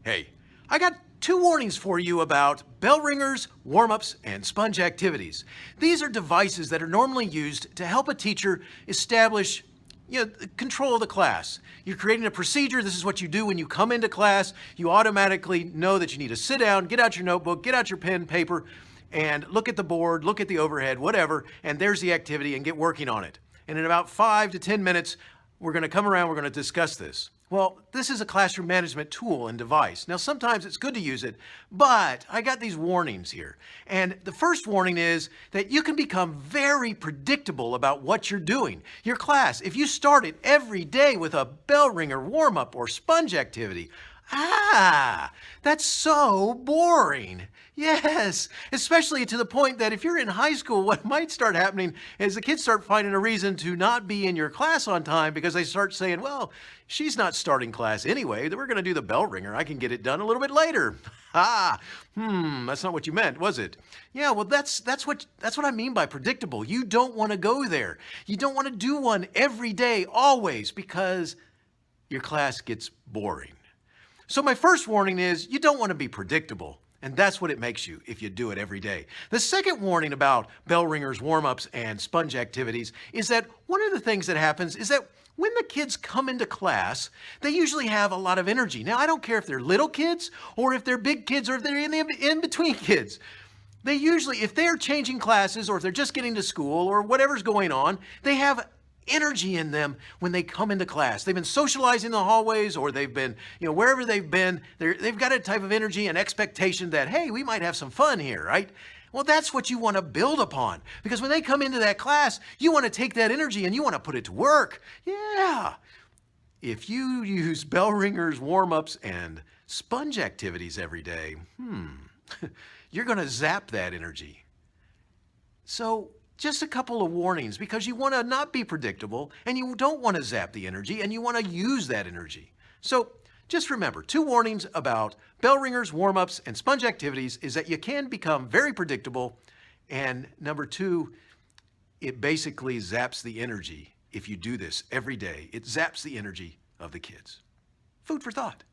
Hey, I got two warnings for you about bell ringers, warm-ups, and sponge activities. These are devices that are normally used to help a teacher establish control of the class. You're creating a procedure. This is what you do when you come into class. You automatically know that you need to sit down, get out your notebook, get out your pen, paper, and look at the board, look at the overhead, whatever, and there's the activity and get working on it. And in about 5 to 10 minutes, we're going to come around, we're going to discuss this. Well, this is a classroom management tool and device. Now, sometimes it's good to use it, but I got these warnings here. And the first warning is that you can become very predictable about what you're doing. Your class, if you start it every day with a bell ringer, warm-up, or sponge activity, that's so boring. Yes, especially to the point that if you're in high school, what might start happening is the kids start finding a reason to not be in your class on time because they start saying, well, she's not starting class anyway. We're going to do the bell ringer. I can get it done a little bit later. That's not what you meant, was it? Yeah, well, that's what I mean by predictable. You don't want to go there. You don't want to do one every day, always, because your class gets boring. So my first warning is you don't want to be predictable. And that's what it makes you if you do it every day. The second warning about bell ringers, warm-ups, and sponge activities is that one of the things that happens is that when the kids come into class, they usually have a lot of energy. Now, I don't care if they're little kids or if they're big kids or if they're in-between kids. They usually, if they're changing classes or if they're just getting to school or whatever's going on, they have energy in them when they come into class. They've been socializing in the hallways or they've been, wherever they've been, they've got a type of energy and expectation that, hey, we might have some fun here, right? Well, that's what you want to build upon because when they come into that class, you want to take that energy and you want to put it to work. Yeah. If you use bell ringers, warm-ups, and sponge activities every day, you're going to zap that energy. So, just a couple of warnings because you want to not be predictable and you don't want to zap the energy and you want to use that energy. So just remember, 2 warnings about bell ringers, warm-ups, and sponge activities is that you can become very predictable. And number 2, it basically zaps the energy if you do this every day. It zaps the energy of the kids. Food for thought.